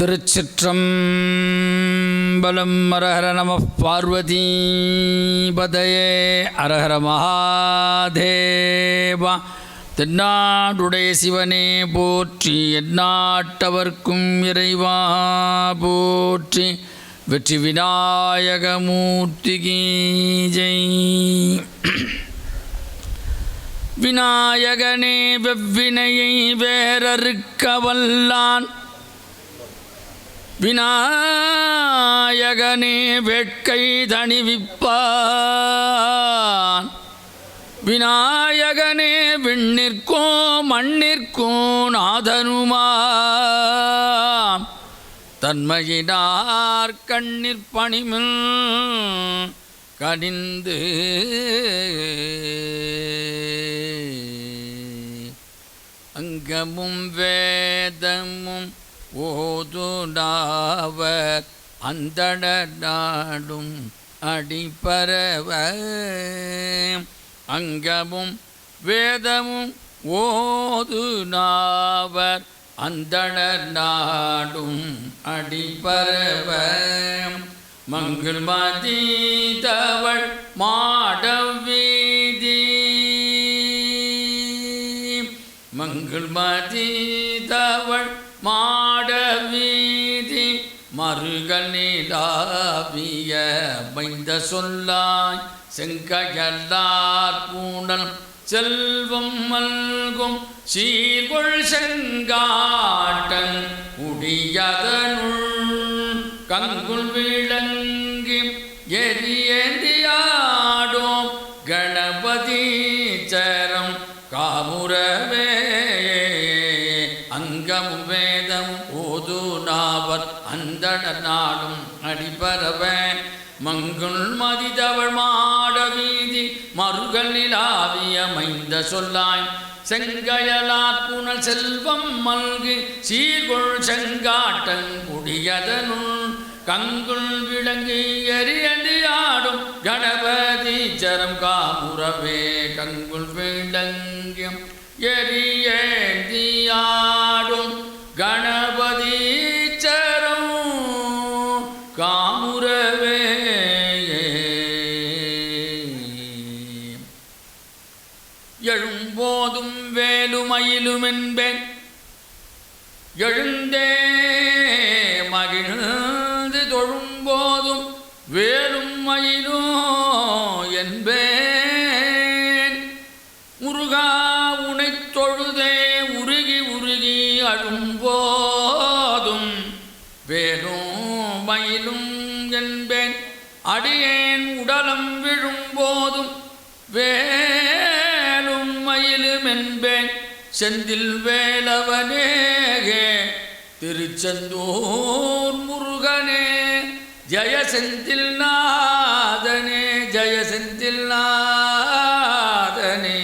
திருச்சிற்றம்பலம். அரஹர நம பார்வதி பதயே. அரஹர மகாதேவா. தென்னாடுடைய சிவனே போற்றி, எந்நாட்டவர்க்கும் இறைவா போற்றி. வெற்றி விநாயகமூர்த்திக்கு ஜெய். விநாயகனே வெவ்வினையை வேறறுக்க வல்லான், விநாயகனே வேட்கை தணிவிப்பான், விநாயகனே விண்ணிற்கோ மண்ணிற்கோ நாதனுமாம், தன்மையினார் கண்ணிற் பணிமில் கனிந்து அங்கமும் வேதமும் ஓதுடாவர் அந்தணர் நாடும் அடிபரவ, அங்கமும் வேதமும் ஓதுடாவர் அந்தணர் நாடும் அடிபரவ, மங்கள் மதிதவள் மாடவீதி, மங்கள் மதிதவள் மாடவீதி, மருகல் நீலாவிய மைந்த சொல்லாய், செங்கயல்லார் பூணல் செல்வம் மல்கும் சீர்கொள் செங்காட்டன் உடியதனுள், கங்குல் விளங்கி எரியேந்தியாடோம் கணபதி சரம் காமுரவே, அங்கமும் வேதமும் ஓதுநாவர் அந்தணர் நாடும் அடிபரவ, மங்குள் மதிதவள் மாடவீதி, மருகல் நிலாவிய மைந்த சொல்லாய், செங்கயலார் புனல் செல்வம் மல்கு சீர்கொள் செங்காட்டன் குடியதனுள், கங்குள் விளங்கி எரியந்தி ஆடும் கணபதி சரம் காமுரவே, கங்குள் விளங்கி எரியந்தி ஆடும் கணபதி சரம் காமுரவே. எழும்போதும் வேலுமயிலும் என்பேன், எழுந்தே மகிழ்ந்து தொழும்போதும் வேலும் மயிலும் என்பேன், முருகா உனைத் தொழுதே உருகி உருகி அழும்போதும் வேலும் மயிலும் என்பேன், அடியேன் உடலம் விழும்போதும் வேலும் மயிலும் என்பேன், செந்தில் வேலவனேகே திருச்செந்தூர் முருகனே, ஜய செந்தில் நாதனே, ஜய செந்தில் நாதனே.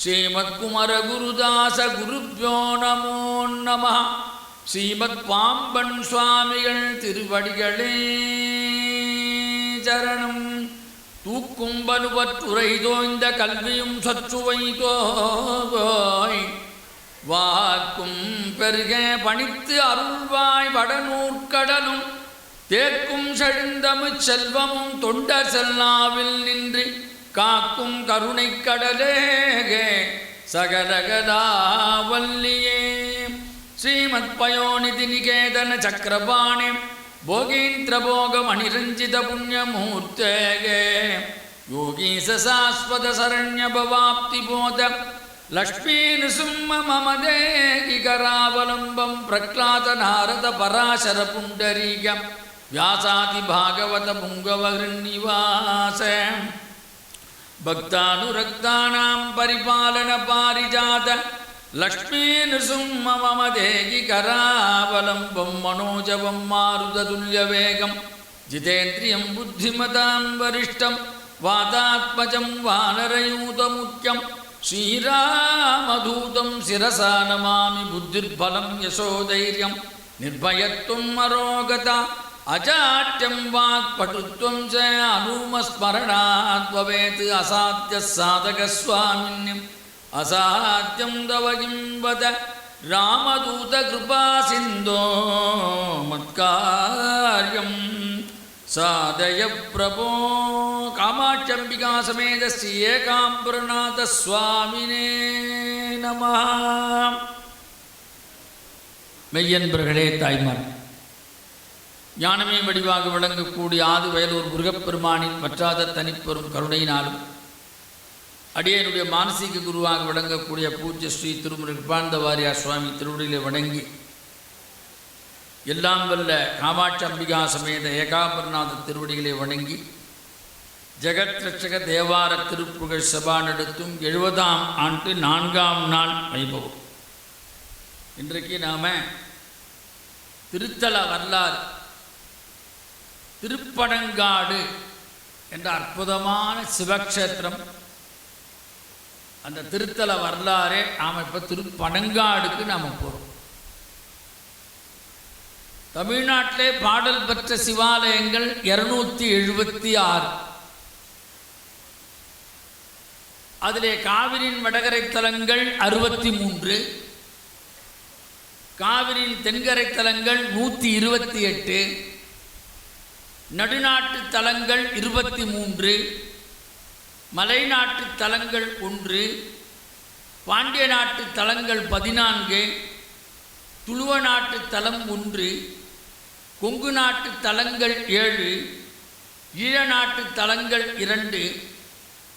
ஸ்ரீமத் குமர குருதாச குருப்யோ நமோ நமः. ஸ்ரீமத் பாம்பன் சுவாமிகள் திருவடிகளே சரணம். தூக்கும் பனுவற்றுரை தோய்ந்த கல்வியும் சற்றுவை தோய், வாக்கும் பெருக பணித்து அருள்வாய் வடநூற்கடலும், தேக்கும் செழுந்தமிழ் செல்வமும் தொண்டர் செல்லாவில் நின்று காக்கும் கருணை கடலேகே சகலகலாவல்லியே. ஸ்ரீமத் பயோநிதி நிகேதன சக்கரபாணி போகீந்திர போக மணிரஞ்சித புண்ணியமூர்த்தேகே, யோகீச சாஸ்வத சரண்ய பவாப்தி போத லக்ஷ்மீ நிசும்ம மம தேகி கராவலம்பம், பிரக்லாத நாரத பராசர புண்டரீகம் வியாசாதி பாகவத புங்கவகிருநிவாச, பக்தானுரக்தானாம் பரிபாலன பாரிஜாத லக்ஷ்மீ நிசும்ம மம தேகி கராவலம்பம், மனோஜவம் மாருததுல்ய வேகம் ஜிதேந்திரியம் புத்திமதாம் வரிஷ்டம், வாதாத்மஜம் வானரயூதமுக்கியம், ஸ்ரீராமதூதம் சிரசா நமாமி, புத்திர்பலம் யசோதைரியம் நிர்பயத்துவம் அரோகதா, அஜாட்யம் வாக்பட்டுத்வம் ச அனுமஸ்மரணாத் பவேத், அசாத்திய சாதக சுவாமின்யம் அசாத்தியம் தவ கிம் வத, ராமதூத கிருபா சிந்தோ மத்காரியம் சாதய பிரபோ காமாட்சம்பிகா சமேத ஸ்ரீ ஏகாம்பரநாத சுவாமினே நமः. மெய்யன்பர்களே, தாய்மார், ஞானமே வடிவாக விளங்கக்கூடிய ஆதி வயலூர் முருகப்பெருமானின் வற்றாத தனிப்பெரும் கருணையினாலும் அடியனுடைய மானசீக குருவாக விளங்கக்கூடிய பூஜ்ய ஸ்ரீ திருமுருக கிருபானந்த வாரியார் சுவாமி திருவடியிலே வணங்கி, எல்லாம் வல்ல காமாட்சி அம்பிகா சமேத ஏகாம்பரநாத திருவடிகளை வணங்கி, ஜெகத் ரட்சக தேவார திருப்புகழ் சபா நடத்தும் 70ஆம் ஆண்டு 4ஆம் நாள் வைபவம். இன்றைக்கு நாம் திருத்தல வரலாறு திருப்பனங்காடு என்ற அற்புதமான சிவக்ஷேத்திரம், அந்த திருத்தல வரலாறே நாம் இப்போ திருப்பனங்காடுக்கு நாம் போகிறோம். தமிழ்நாட்டிலே பாடல் பெற்ற சிவாலயங்கள் 276. அதிலே காவிரியின் வடகரை தலங்கள் 63, காவிரியின் தென்கரை தலங்கள் 128, நடுநாட்டு தலங்கள் 23, மலைநாட்டு தலங்கள் 1, பாண்டிய நாட்டு தலங்கள் 14, துளுவ நாட்டு தலம் 1, கொங்கு நாட்டு தலங்கள் 7, ஈழ நாட்டு தலங்கள் 2,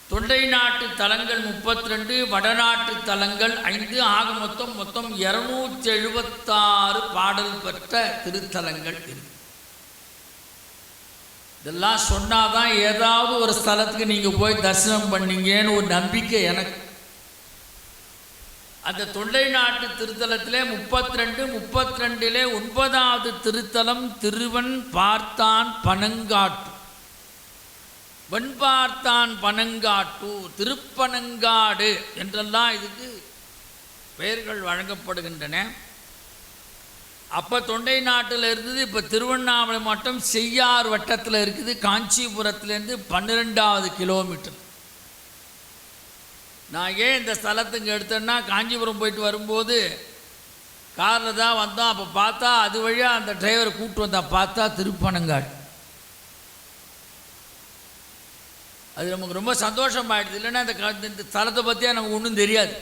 தொண்டை நாட்டு தலங்கள் 32, வடநாட்டு தலங்கள் 5, ஆக மொத்தம் 276 பாடல் பெற்ற திருத்தலங்கள் இருக்கு. இதெல்லாம் சொன்னாதான் ஏதாவது ஒரு ஸ்தலத்துக்கு நீங்கள் போய் தரிசனம் பண்ணீங்கன்னு ஒரு நம்பிக்கை எனக்கு. அந்த தொண்டை நாட்டு திருத்தலத்திலே 32 9வது திருத்தலம் திருவன் பார்த்தான் பனங்காட்டு. வன்பார்த்தான் பனங்காட்டு, திருப்பனங்காடு என்றெல்லாம் இதுக்கு பெயர்கள் வழங்கப்படுகின்றன. அப்போ தொண்டை நாட்டில் இருந்தது, இப்போ திருவண்ணாமலை மாவட்டம் செய்யார் வட்டத்தில் இருக்குது. காஞ்சிபுரத்துலேருந்து 12வது கிலோமீட்டர். நான் ஏன் இந்த ஸ்தலத்துக்கு எடுத்தேன்னா, காஞ்சிபுரம் போயிட்டு வரும்போது காரில் தான் வந்தோம். அப்போ பார்த்தா அது வழியாக அந்த டிரைவரை கூப்பிட்டு வந்தா, பார்த்தா திருப்பனங்காடு. அது நமக்கு ரொம்ப சந்தோஷமாயிடுது. இல்லைன்னா இந்த ஸ்தலத்தை பற்றியா நமக்கு ஒன்றும் தெரியாது.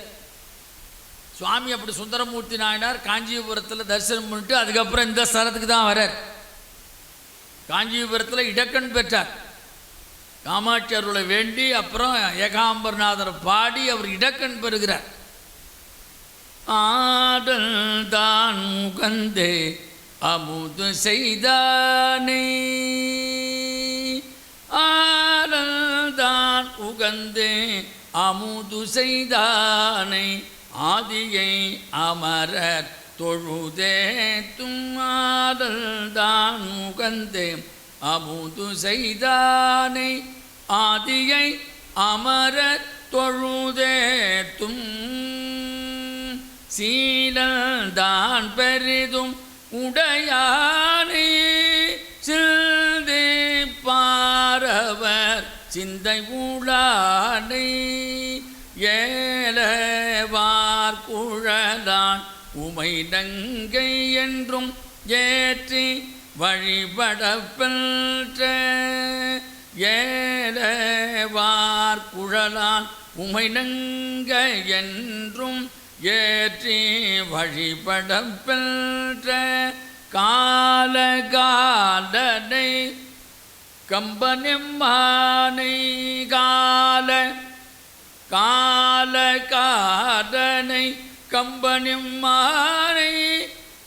சுவாமி அப்படி சுந்தரமூர்த்தி நாயனார் காஞ்சிபுரத்தில் தரிசனம் பண்ணிட்டு அதுக்கப்புறம் இந்த ஸ்தலத்துக்கு தான் வரார். காஞ்சிபுரத்தில் இடக்கண் பெற்றார். காமாட்சி அருளை வேண்டி அப்புறம் ஏகாம்பரநாதரை பாடி அவர் இடக்கண் பெறுகிறார். ஆடல் தான் முகந்தே அமுது செய்தானே, ஆடல் தான் உகந்தே அமுது செய்தானை, ஆதியை அமரர் தொழுதே தும்மாடல் தான் முகந்தே அமுது செய்தானை, ஆதியை அமரர் தொழுதே தும் சீலந்தான் பெரிதும் உடையானே, சில்தே பாரவர் சிந்தை உளானை, ஏலவார் குழலான் உமை நங்கை என்றும் ஏற்றி வழிபட பெற்ற, ஏலவார் குழலான் உமை நங்கை என்றும் ஏற்றி வழிபட பெற்ற, காலகாலனை கம்பனெம்மானை, காலகாலனை கம்பனெம்மானை,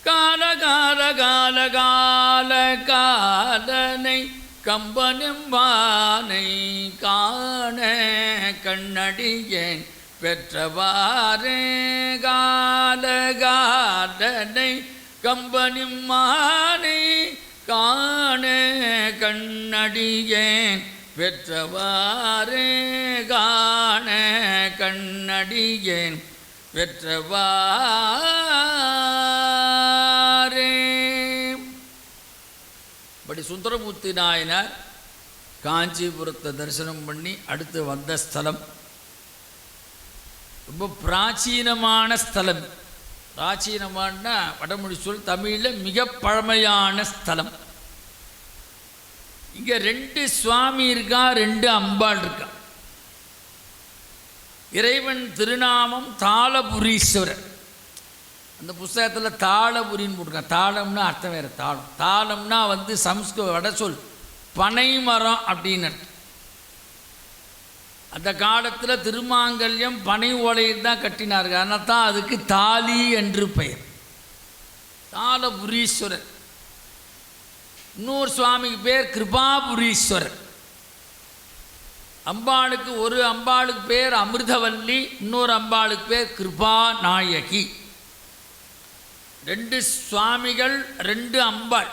காலகாலனை கம்பனெம்மானை, காண கண்ணடியேன் பெற்றவாறே, காலகாலனை கம்பனெம்மானை, காண கண்ணடியேன் பெற்றவாறே, காண கண்ணடியேன் பெற்றவாறே. இப்படி சுந்தரமூர்த்தி நாயனார் காஞ்சிபுரத்தை தரிசனம் பண்ணி அடுத்து வந்த ஸ்தலம் ரொம்ப பிராச்சீனமான ஸ்தலம். பிராச்சீனமான வடமொழி சொல், தமிழில் மிக பழமையான ஸ்தலம். இங்கே 2 சுவாமி இருக்கா, 2 அம்பாள் இருக்கா. இறைவன் திருநாமம் தாளபுரீஸ்வரர். அந்த புஸ்தகத்தில் தாளபுரின்னு போட்டிருக்காங்க. தாளம்னா அர்த்தம் வேறு. தாளம்னா சம்ஸ்கிருத வட சொல், பனைமரம் அப்படின்னு அர்த்தம். அந்த காலத்தில் திருமாங்கல்யம் பனை ஓலையில் தான் கட்டினார்கள். அதனால் தான் அதுக்கு தாலி என்று பெயர். தாளபுரீஸ்வரர். இன்னொரு சுவாமிக்கு பேர் கிருபாபுரீஸ்வரர். அம்பாளுக்கு ஒரு அம்பாளுக்கு பேர் அமிர்தவல்லி, இன்னொரு அம்பாளுக்கு பேர் கிருபாநாயகி. 2 சுவாமிகள், 2 அம்பாள்.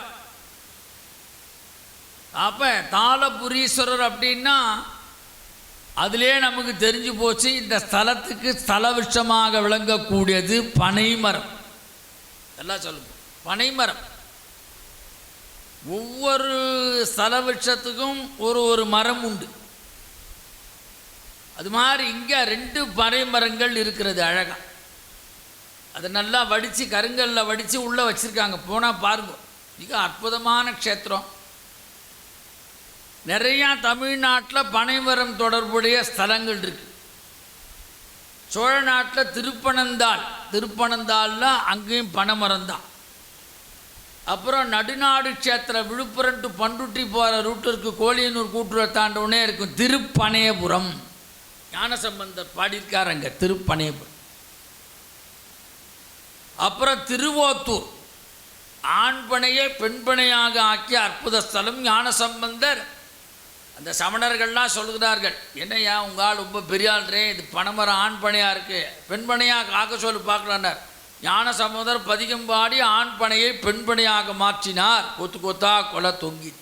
அப்போ தாளபுரீஸ்வரர் அப்படின்னா அதிலே நமக்கு தெரிஞ்சு போச்சு, இந்த ஸ்தலத்துக்கு ஸ்தல விருட்சமாக விளங்கக்கூடியது பனைமரம். எல்லாம் சொல்லுங்க, பனைமரம். ஒவ்வொரு ஸ்தல விருட்சத்துக்கும் ஒரு மரம் உண்டு. அது மாதிரி இங்கே 2 பனைமரங்கள் இருக்கிறது. அழகாக அதை நல்லா வடித்து, கருங்கல்ல வடித்து உள்ளே வச்சுருக்காங்க. போனால் பாருங்க, மிக அற்புதமான க்ஷேத்திரம். நிறையா தமிழ்நாட்டில் பனைமரம் தொடர்புடைய ஸ்தலங்கள் இருக்குது. சோழ நாட்டில் திருப்பனந்தாள்னா அங்கேயும் பனைமரம் தான். அப்புறம் நடுநாடு க்ஷேத்திரம், விழுப்புரம் டு பண்ருட்டி போகிற ரூட்டிற்கு கோழியனூர் கூட்டுறவை தாண்டவுடனே இருக்கும் திருப்பனையபுரம். ஞானசம்பந்தர் பாடியிருக்கார் அங்கே திருப்பனையபுரம். அப்புறம் திருவோத்தூர், ஆண்பனையை பெண்பனையாக ஆக்கிய அற்புத ஸ்தலம். ஞானசம்பந்தர் அந்த சமணர்கள்லாம் சொல்கிறார்கள், என்னையா உங்கள் ரொம்ப பெரிய ஆள்றே, இது பனைமரம் ஆண்பனையாக இருக்குது, பெண்பனையாக ஆக்க சொல்லி பார்க்கலான்னார். ஞானசம்பந்தர் பதிகம்பாடி ஆண்பனையை பெண்பனையாக மாற்றினார். கொத்து கொத்தா கொலை தொங்கி.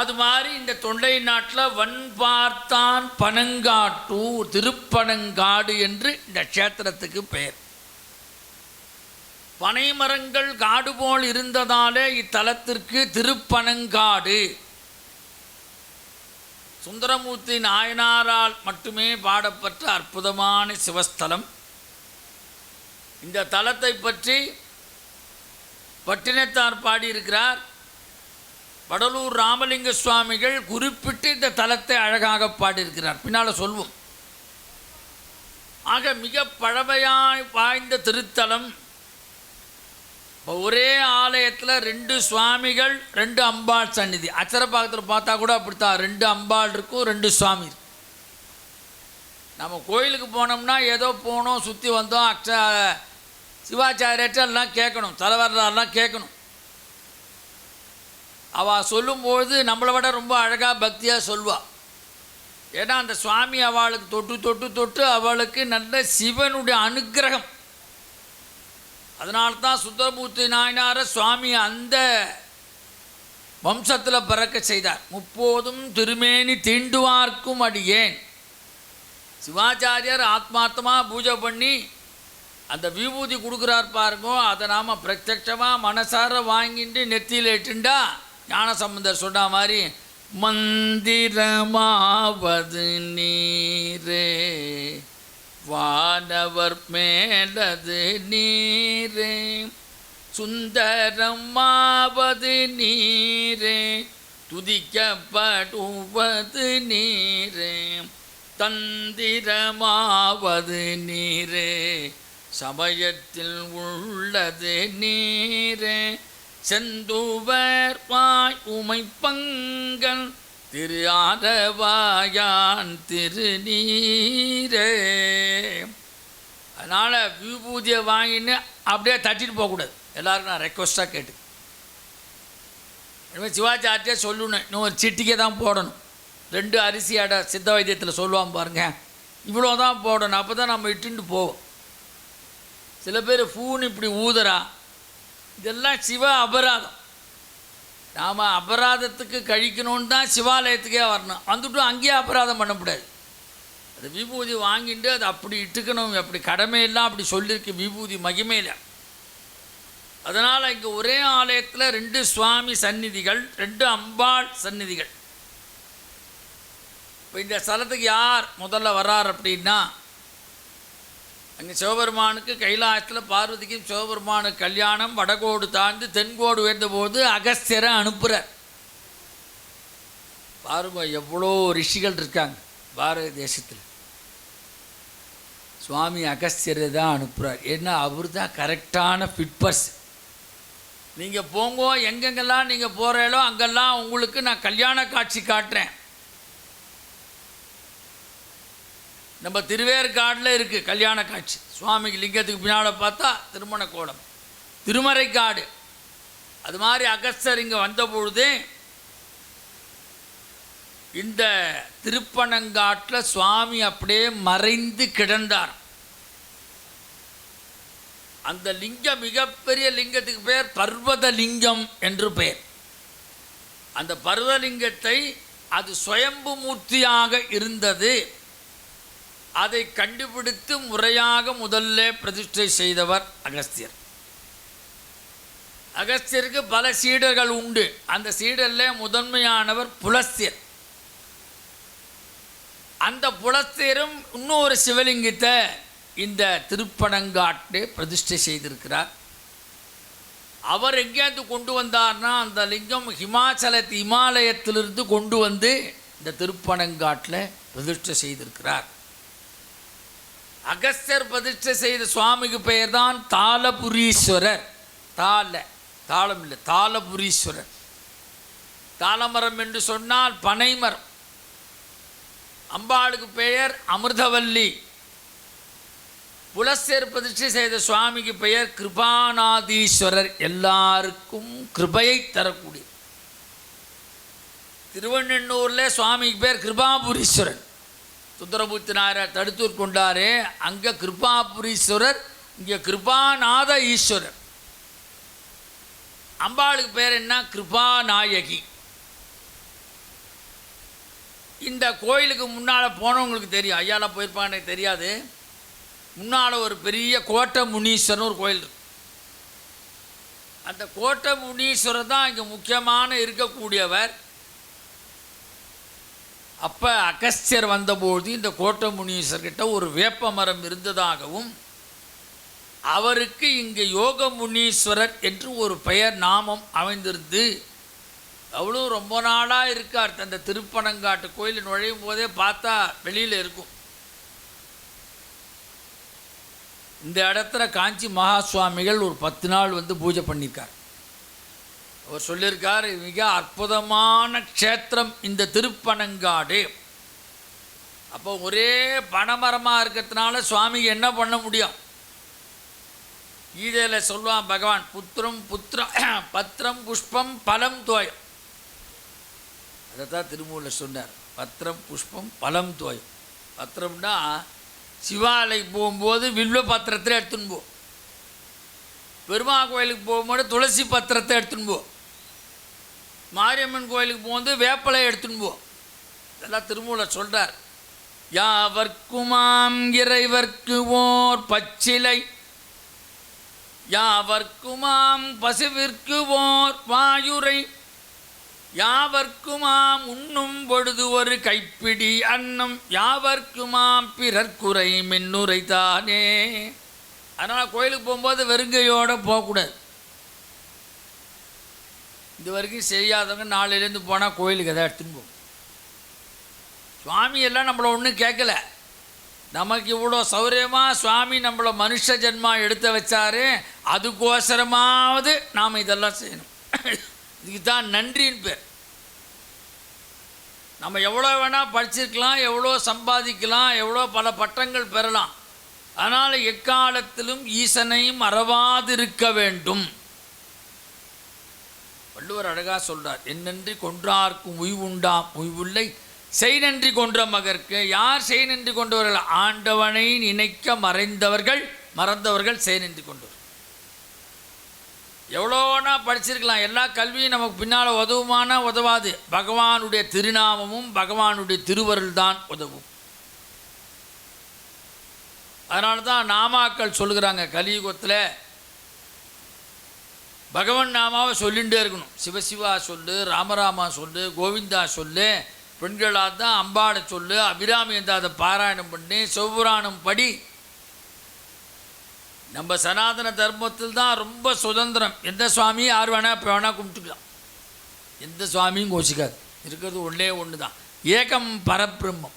அது மாதிரி இந்த தொண்டை நாட்டில் வன்பார்த்தான் பனங்காட்டூர், திருப்பனங்காடு என்று இந்த க்ஷேத்திரத்துக்கு பெயர். பனைமரங்கள் காடு போல் இருந்ததாலே இத்தலத்திற்கு திருப்பனங்காடு. சுந்தரமூர்த்தி நாயனாரால் மட்டுமே பாடப்பட்ட அற்புதமான சிவஸ்தலம். இந்த தலத்தை பற்றி பட்டினத்தார் பாடியிருக்கிறார். வடலூர் ராமலிங்க சுவாமிகள் குறிப்பிட்டு இந்த தலத்தை அழகாக பாடியிருக்கிறார். பின்னால் சொல்வோம். ஆக மிக பழமையாய் வாய்ந்த திருத்தலம். ஒரே ஆலயத்தில் 2 சுவாமிகள், 2 அம்பாள் சந்நிதி. அச்சரப்பாக்கத்தில் பார்த்தா கூட அப்படித்தான், 2 அம்பாள் இருக்கும், 2 சுவாமி. நம்ம கோயிலுக்கு போனோம்னா ஏதோ போனோம், சுற்றி வந்தோம், சிவாச்சாரியெல்லாம் கேட்கணும், தலைவரெல்லாம் கேட்கணும். அவள் சொல்லும்போது நம்மளை விட ரொம்ப அழகாக பக்தியாக சொல்வாள். ஏன்னா அந்த சுவாமி அவளுக்கு தொட்டு தொட்டு தொட்டு அவளுக்கு நல்ல சிவனுடைய அனுக்கிரகம். அதனால்தான் சுந்தரமூர்த்தி நாயனார சுவாமி அந்த வம்சத்தில் பிறக்க செய்தார். 30 திருமேனி தீண்டுவார்க்கும் அடியேன். சிவாச்சாரியர் ஆத்மார்த்தமாக பூஜை பண்ணி அந்த விபூதி கொடுக்குறார் பாருங்க. அதை நாம் பிரத்யட்சமாக மனசார வாங்கிட்டு நெத்தியில் இட்டுண்டா ஞானசம்பந்தர் சொன்ன மாதிரி மந்திரமாவது நீரே, வானவர் மேலது நீரே, சுந்தரமாவது நீரே, துதிக்கப்படுவது நீரே, தந்திரமாவது நீரே, சமயத்தில் உள்ளது நீரே, செந்துவர் வாய் உமைப்பங்கன் திரு ஆரவாயான் திருநீரே. அதனால் விபூதியை வாங்கின்னு அப்படியே தட்டிட்டு போகக்கூடாது. எல்லோருக்கும் நான் ரெக்வஸ்ட்டாக கேட்டு, இனிமேல் சிவாச்சாரியே சொல்லணும், இன்னும் ஒரு சிட்டிக்கை தான் போடணும். 2 அரிசி அடை சித்த வைத்தியத்தில் சொல்லுவான் பாருங்கள், இவ்வளோ தான் போடணும். அப்போ தான் நம்ம இட்டுட்டு போவோம். சில பேர் ஃபூன்னு இப்படி ஊதுறா, இதெல்லாம் சிவ அபராதம். நாம் அபராதத்துக்கு கழிக்கணும்னு தான் சிவாலயத்துக்கே வரணும். வந்துட்டு அங்கேயே அபராதம் பண்ணக்கூடாது. அது விபூதி வாங்கிட்டு அது அப்படி இட்டுக்கணும். அப்படி கடமையெல்லாம் அப்படி சொல்லியிருக்கு விபூதி மகிமையில். அதனால் இங்கே ஒரே ஆலயத்தில் 2 சுவாமி சந்நிதிகள், 2 அம்பாள் சந்நிதிகள். இப்போ இந்த ஸ்தலத்துக்கு யார் முதல்ல வர்றார் அப்படின்னா, அங்கே சிவபெருமானுக்கு கைலாயத்தில் பார்வதிக்கும் சிவபெருமானுக்கு கல்யாணம். வடகோடு தாழ்ந்து தென்கோடு உயர்ந்தபோது அகஸ்தியரை அனுப்புகிறார். பாருங்க எவ்வளோ ரிஷிகள் இருக்காங்க பாரத தேசத்தில். சுவாமி அகஸ்தியரை தான் அனுப்புகிறார். ஏன்னா அவர் தான் கரெக்டான ஃபிட் பர்சன். நீங்கள் போங்கோ, எங்கெங்கெல்லாம் நீங்கள் போகிறீங்களோ அங்கெல்லாம் உங்களுக்கு நான் கல்யாண காட்சி காட்டுறேன். நம்ம திருவேற்காடில் இருக்குது கல்யாண காட்சி. சுவாமிக்கு லிங்கத்துக்கு பின்னால் பார்த்தா திருமண கோலம், திருமறைக்காடு. அது மாதிரி அகஸ்தர் இங்கே வந்தபொழுது இந்த திருப்பனங்காட்டில் சுவாமி அப்படியே மறைந்து கிடந்தார். அந்த லிங்கம் மிகப்பெரிய லிங்கத்துக்கு பேர் பர்வத லிங்கம் என்று பெயர். அந்த பர்வதலிங்கத்தை அது சுயம்பு மூர்த்தியாக இருந்தது. அதை கண்டுபிடித்து முறையாக முதல்ல பிரதிஷ்டை செய்தவர் அகஸ்தியர். அகஸ்தியருக்கு பல சீடர்கள் உண்டு. அந்த சீடரில் முதன்மையானவர் புலஸ்தியர். அந்த புலஸ்தியரும் இன்னொரு சிவலிங்கத்தை இந்த திருப்பனங்காட்டை பிரதிஷ்டை செய்திருக்கிறார். அவர் எங்கேருந்து கொண்டு வந்தார்னா அந்த லிங்கம் இமாலயத்திலிருந்து கொண்டு வந்து இந்த திருப்பனங்காட்டில் பிரதிஷ்டை செய்திருக்கிறார். அகஸ்தியர் பிரதிஷ்டை செய்த சுவாமிக்கு பெயர் தான் தாளபுரீஸ்வரர். தாளம் இல்லை, தாளபுரீஸ்வரர். தாளமரம் என்று சொன்னால் பனைமரம். அம்பாளுக்கு பெயர் அமிர்தவல்லி. புலஸ்தியர் பிரதிஷ்டை செய்த சுவாமிக்கு பெயர் கிருபாநாதீஸ்வரர். எல்லாருக்கும் கிருபையை தரக்கூடிய. திருவண்ணூரில் சுவாமிக்கு பேர் கிருபாபுரீஸ்வரர். சுந்தரமூர்த்தி நாயனார் தடுத்தூர் கொண்டாரே, அங்கே கிருபாபுரீஸ்வரர், இங்கே கிருபாநாத ஈஸ்வரர். அம்பாளுக்கு பேர் என்ன? கிருபாநாயகி. இந்த கோயிலுக்கு முன்னால் போனவங்களுக்கு தெரியும், ஐயாலாம் போயிருப்பான்னு தெரியாது. முன்னால் ஒரு பெரிய கோட்டை முனீஸ்வரன் ஒரு கோயில் இருக்கு. அந்த கோட்டை முனீஸ்வரர் தான் இங்கே முக்கியமான இருக்கக்கூடியவர். அப்போ அகஸ்தியர் வந்தபோது இந்த கோட்டை முனீஸ்வர்கிட்ட ஒரு வேப்ப மரம் இருந்ததாகவும் அவருக்கு இங்கே யோக முனீஸ்வரர் என்று ஒரு பெயர் நாமம் அமைந்திருந்து அவ்வளோ ரொம்ப நாளாக இருக்கார். அந்த திருப்பனங்காட்டு கோயில் நுழையும் போதே பார்த்தா வெளியில் இருக்கும். இந்த இடத்துல காஞ்சி மகா சுவாமிகள் ஒரு 10 நாள் வந்து பூஜை பண்ணியிருக்கார். அவர் சொல்லியிருக்கார், மிக அற்புதமான க்ஷேத்திரம் இந்த திருப்பனங்காடு. அப்போ ஒரே பனைமரமாக இருக்கிறதுனால சுவாமிக்கு என்ன பண்ண முடியும்? கீதையில் சொல்லுவான் பகவான், பத்திரம் புஷ்பம் பலம் தோயம். அதை தான் திருமூலர் சொன்னார். பத்திரம் புஷ்பம் பலம் தோயம். பத்திரம்னா சிவாலயம் போகும்போது வில்வ பத்திரத்தில் எடுத்துன்னு போ. பெருமா கோயிலுக்கு போகும்போது துளசி பத்திரத்தை எடுத்துன்னு போ. மாரியம்மன் கோயிலுக்கு போகும்போது வேப்பலை எடுத்துன்னு போ. இதெல்லாம் திருமூலர் சொல்கிறார். யாவர்க்குமாம் இறைவர்க்கு ஓர் பச்சிலை, யாவர்க்குமாம் பசுவிற்கு ஓர் வாயுரை, யாவர்க்குமாம் உண்ணும் பொழுது ஒரு கைப்பிடி அன்னம், யாவர்க்குமாம் பிறர்க்குறை மின்னுரை தானே. அதனால் கோயிலுக்கு போகும்போது வெறுங்கையோடு போகக்கூடாது. இது வரைக்கும் செய்யாதவங்க நாளையிலேருந்து போனால் கோயிலுக்கு எதாவது எடுத்துன்னு போகும். சுவாமியெல்லாம் நம்மளை ஒன்றும் கேட்கல. நமக்கு இவ்வளோ சௌரியமாக சுவாமி நம்மளை மனுஷ ஜென்மா எடுத்து வச்சாரு. அதுக்கோசரமாவது நாம் இதெல்லாம் செய்யணும். இதுக்கு தான் நன்றின்னு பேர். நம்ம எவ்வளோ வேணால் படிச்சிருக்கலாம், எவ்வளோ சம்பாதிக்கலாம், எவ்வளோ பல பட்டங்கள் பெறலாம். அதனால் எக்காலத்திலும் ஈசனையும் மறவாதிருக்க வேண்டும். வள்ளுவர் அழகாக சொல்கிறார், என்னன்றி கொன்றார்க்கும் உய்வுண்டாம் உய்வுள்ளை செய் நன்றி கொன்ற மகற்கு. யார் செய் நன்றி கொண்டவர்கள்? ஆண்டவனை நினைக்க மறந்தவர்கள் செய் நன்றி கொண்டவர். எவ்வளோனா படிச்சிருக்கலாம், எல்லா கல்வியும் நமக்கு பின்னால் உதவுமானா உதவாது. பகவானுடைய திருநாமமும் பகவானுடைய திருவருள் தான் உதவும். அதனால தான் நாமாக்கள் சொல்லுகிறாங்க, கலியுகத்தில் பகவன் நாமாவை சொல்லிகிட்டே இருக்கணும். சிவசிவா சொல்லு, ராமராமா சொல்லு, கோவிந்தா சொல்லு. பெண்களாக தான் அம்பாளை சொல்லு, அபிராமி இருந்தால் அதை பாராயணம் பண்ணி சிவபுராணம் படி. நம்ம சனாதன தர்மத்தில் தான் ரொம்ப சுதந்திரம். எந்த சுவாமி யார் வேணால் இப்போ வேணால் கும்பிட்டுக்கலாம், எந்த சுவாமியும் கோச்சிக்காது. இருக்கிறது ஒன்றே ஒன்று தான், ஏகம் பரபிரம்மம்.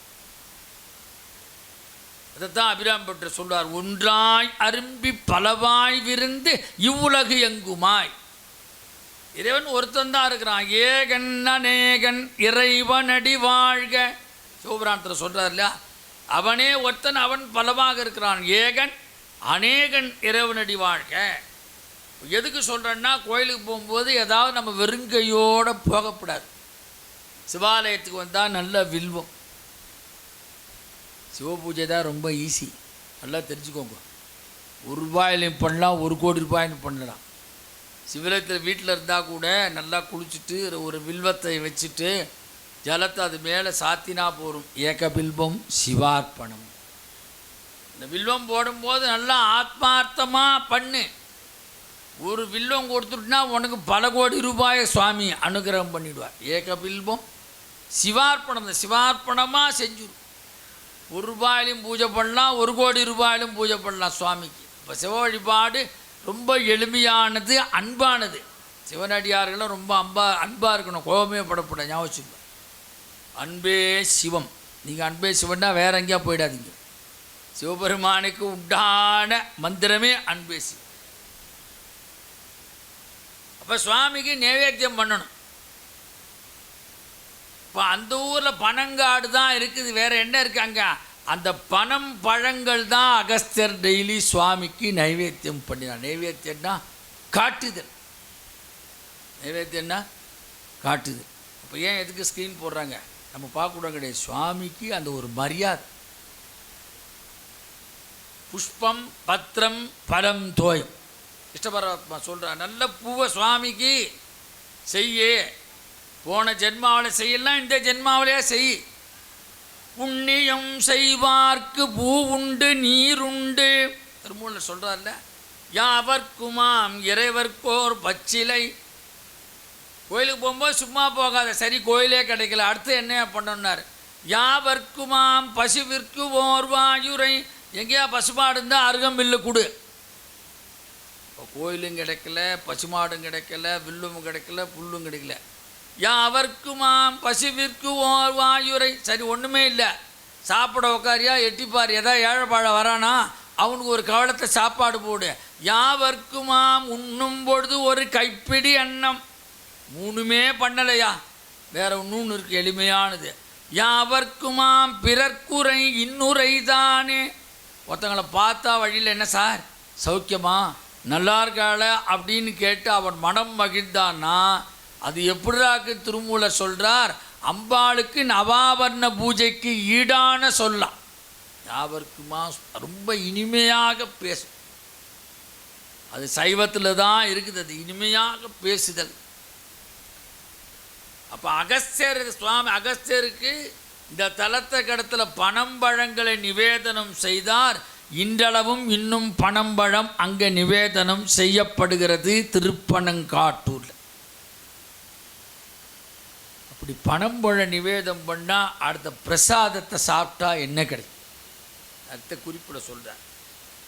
அதைத்தான் அபிராம் பட்டர் சொல்றார், ஒன்றாய் அரும்பி பலவாய் விருந்து இவ்வுலகு எங்குமாய். இறைவன் ஒருத்தன் தான் இருக்கிறான், ஏகன் அநேகன் இறைவனடி வாழ்க. சிவபுராணத்தில் சொல்கிறார் இல்லையா, அவனே ஒருத்தன், அவன் பலவாக இருக்கிறான், ஏகன் அநேகன் இறைவனடி வாழ்க. எதுக்கு சொல்கிறேன்னா, கோயிலுக்கு போகும்போது ஏதாவது நம்ம வெறுங்கையோடு போகக்கூடாது. சிவாலயத்துக்கு வந்தால் நல்ல வில்வம். சிவ பூஜை தான் ரொம்ப ஈஸி, நல்லா தெரிஞ்சுக்கோங்க. ₹1 பண்ணலாம், ₹1,00,00,000 பண்ணலாம். சிவலயத்தில் வீட்டில் இருந்தால் கூட நல்லா குளிச்சுட்டு ஒரு வில்வத்தை வச்சுட்டு ஜலத்தை அது மேலே சாத்தினா போகும். ஏக பில்வம் சிவார்ப்பணம். இந்த வில்வம் போடும்போது நல்லா ஆத்மார்த்தமாக பண்ணு. ஒரு வில்வம் கொடுத்துட்டுனா உனக்கு பல கோடி ரூபாயை சுவாமி அனுகிரகம் பண்ணிவிடுவார். ஏக பில்வம் சிவார்ப்பணம். இந்த சிவார்ப்பணமாக செஞ்சுடும். ₹1 பூஜை பண்ணலாம், ₹1,00,00,000 பூஜை பண்ணலாம் சுவாமிக்கு. இப்போ சிவ வழிபாடு ரொம்ப எளிமையானது, அன்பானது. சிவனடியார்களும் ரொம்ப அன்பாக இருக்கணும், கோபமே படப்பட. ஞாபகம் வச்சுக்கோங்க, அன்பே சிவம். நீங்கள் அன்பே சிவன்னா வேற எங்கேயா போயிடாதீங்க. சிவபெருமானுக்கு உண்டான மந்திரமே அன்பே சிவம். அப்போ சுவாமிக்கு நைவேத்தியம் பண்ணணும். இப்போ அந்த ஊரில் பனங்காடு தான் இருக்குது, வேறு என்ன இருக்குது அங்கே? அந்த பனம் பழங்கள் தான் அகஸ்தியர் டெய்லி சுவாமிக்கு நைவேத்தியம் பண்ணினார். நைவேத்தியம்னா காட்டுதல். நைவேத்தியம்னா காட்டுதல். அப்போ ஏன் எதுக்கு ஸ்க்ரீன் போடுறாங்க? நம்ம பார்க்கக்கூட கிடையாது. சுவாமிக்கு அந்த ஒரு மரியாதை. புஷ்பம் பத்திரம் பலம் தோயம். இஷ்டபரமாத்மா சொல்கிறார், நல்ல பூவை சுவாமிக்கு செய்ய. போன ஜென்மாவில் செய்யலாம், இந்த ஜென்மாவிலே செய். புண்ணியம் செய்வார்க்கு பூ உண்டு நீர் உண்டு. திருமூலர் சொல்கிறார்ல, யாவர்க்குமாம் இறைவர்க்கோர் பச்சிலை. கோயிலுக்கு போகும்போது சும்மா போகாத, சரி கோயிலே கிடைக்கல, அடுத்து என்ன பண்ணணுன்னார். யாவர்க்குமாம் பசுவிற்கு ஓர் வாயுரை. எங்கேயா பசுமாடு இருந்தால் அருகம்பில்லு கொடு. இப்போ கோயிலும் கிடைக்கல, பசுமாடும் கிடைக்கல, வில்லும் கிடைக்கல, புல்லும் கிடைக்கல. யாவர்க்குமாம் பசுவிற்கு ஓர் வாயுரை. சரி ஒன்றுமே இல்லை, சாப்பிட உக்காரியா, எட்டிப்பார், ஏதாவது ஏழைப்பாழ வரானா அவனுக்கு ஒரு கவலத்தை சாப்பாடு போடு. யாவர்க்குமாம் உண்ணும் பொழுது ஒரு கைப்பிடி அன்னம். மூணுமே பண்ணலையா, வேற ஒன்று இருக்குது எளிமையானது. யாவர்க்குமாம் பிறர்க்குறை இன்னுரை தானே. ஒருத்தங்களை பார்த்தா வழியில், என்ன சார் சௌக்கியமா, நல்லா இருக்காள அப்படின்னு கேட்டு அவன் மனம் மகிழ்ந்தான்னா அது எப்படிராக்கு? திருமூலர் சொல்கிறார், அம்பாளுக்கு நவாபரண பூஜைக்கு ஈடான சொல்லலாம். யாவர்க்குமா ரொம்ப இனிமையாக பேசும். அது சைவத்தில் தான் இருக்குது, அது இனிமையாக பேசுதல். அப்போ அகஸ்தியர், சுவாமி அகஸ்தியருக்கு இந்த தலத்தை கடத்தில் பனம்பழங்களை நிவேதனம் செய்தார். இன்றளவும் இன்னும் பனம்பழம் அங்கே நிவேதனம் செய்யப்படுகிறது திருப்பனங்காட்டூரில். அப்படி பனம்பழ நிவேதம் பண்ணால் அடுத்த பிரசாதத்தை சாப்பிட்டா என்ன கிடைக்கும்? அடுத்த குறிப்பிட சொல்கிறார்,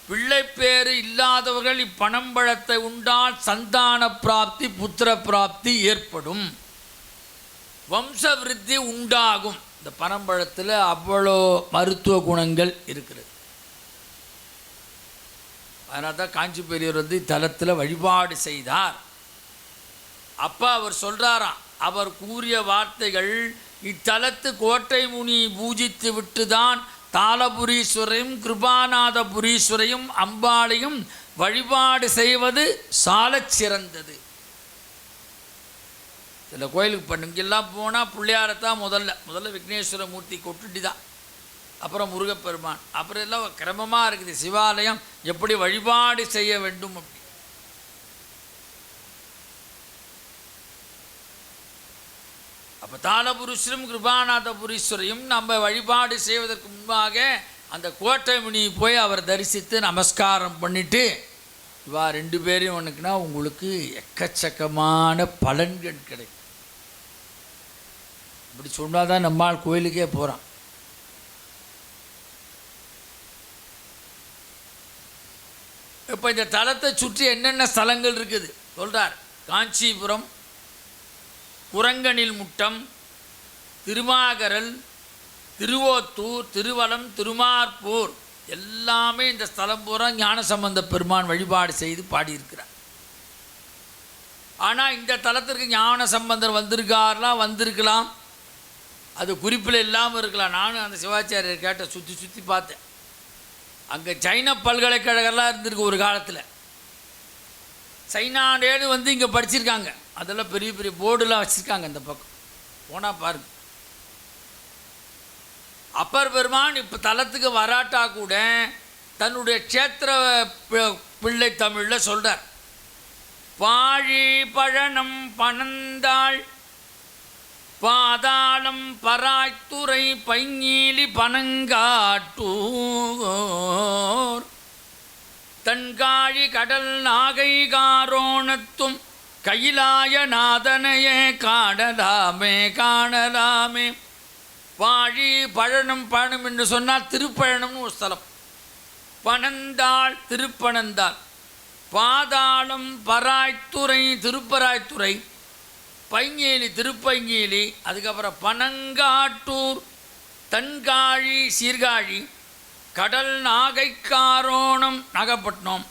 பிள்ளை பேறு இல்லாதவர்கள் இப்பனம்பழத்தை உண்டால் சந்தான பிராப்தி புத்திர பிராப்தி ஏற்படும், வம்ச விருத்தி உண்டாகும். இந்த பனம்பழத்தில் அவ்வளோ மருத்துவ குணங்கள் இருக்கிறது. அதனால தான் காஞ்சி பெரியவர் தலத்தில் வழிபாடு செய்தார். அப்போ அவர் சொல்கிறாராம், அவர் கூறிய வார்த்தைகள், இத்தலத்து கோட்டை முனி பூஜித்து விட்டுதான் தாளபுரீஸ்வரையும் கிருபாநாதபுரீஸ்வரையும் அம்பாளையும் வழிபாடு செய்வது சாலச் சிறந்தது. சில கோயிலுக்கு பண்ணுங்கெல்லாம் போனால் பிள்ளையாரத்தான் முதல்ல விக்னேஸ்வர மூர்த்தி கொட்டுட்டி தான், அப்புறம் முருகப்பெருமான், அப்புறம் எல்லாம் கிரமமாக இருக்குது சிவாலயம் எப்படி வழிபாடு செய்ய வேண்டும் அப்படி. அப்போ தாளபுரீஸ்வரம் கிருபாநாதபுரீஸ்வரையும் நம்ம வழிபாடு செய்வதற்கு முன்பாக அந்த கோட்டை முனி போய் அவர் தரிசித்து நமஸ்காரம் பண்ணிவிட்டு, இவா 2 பேரையும் ஒன்றுக்குன்னா உங்களுக்கு எக்கச்சக்கமான பலன்கள் கிடைக்கும். இப்படி சொன்னால் தான் நம்மால் கோயிலுக்கே போகிறான். இப்போ இந்த தலத்தை சுற்றி என்னென்ன ஸ்தலங்கள் இருக்குது சொல்கிறார். காஞ்சிபுரம், குரங்கணில் முட்டம், திருமாகரல், திருவோத்தூர், திருவலம், திருமார்பூர் எல்லாமே இந்த ஸ்தலம் பூரா ஞானசம்பந்த பெருமான் வழிபாடு செய்து பாடியிருக்கிறார். ஆனால் இந்த தலத்திற்கு ஞானசம்பந்தர் வந்திருக்கலாம், அது குறிப்பில் இல்லாமல் இருக்கலாம். நானும் அந்த சிவாச்சாரியர் கேட்ட சுற்றி பார்த்தேன். அங்கே சைன பல்கலைக்கழகம்லாம் இருந்திருக்கு ஒரு காலத்தில். சைனாடேன்னு இங்கே படிச்சிருக்காங்க. அதெல்லாம் பெரிய பெரிய போர்டுலாம் வச்சுருக்காங்க. இந்த பக்கம் போனால் பாருங்க. அப்பர் பெருமான் இப்போ தலத்துக்கு வராட்டா கூட தன்னுடைய க்ஷேத்திர பிள்ளை தமிழில் சொல்கிறார். பாழி பழனம் பனந்தாள் பாதாளம் பராய்த்துறை பைங்கீலி பனங்காட்டூர் தன்காழி கடல் நாகை காரோணத்தும் கையிலாய நாதனையே காணலாமே. பாழி பழனம் என்று சொன்னால் திருப்பழனம்னு ஒரு ஸ்தலம். பனந்தாள் திருப்பனந்தாள், பாதாளம் பராய்த்துறை திருப்பராய்த்துறை, பைங்கேலி திருப்பைங்கேலி, அதுக்கப்புறம் பனங்காட்டூர், தன்காழி சீர்காழி, கடல் நாகைக்காரோணம் நாகப்பட்டினம்.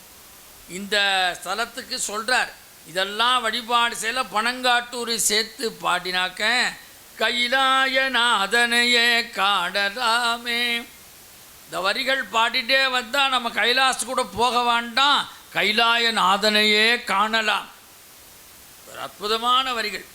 இந்த ஸ்தலத்துக்கு சொல்கிறார். இதெல்லாம் வழிபாடு செய்யல பனங்காட்டூரை சேர்த்து பாடினாக்க கைலாய நாதனையே காணலாமே. இந்த வரிகள் பாடிட்டே வந்தால் நம்ம கைலாசு கூட போக வேண்டாம், கைலாய நாதனையே காணலாம். ஒரு அற்புதமான வரிகள்.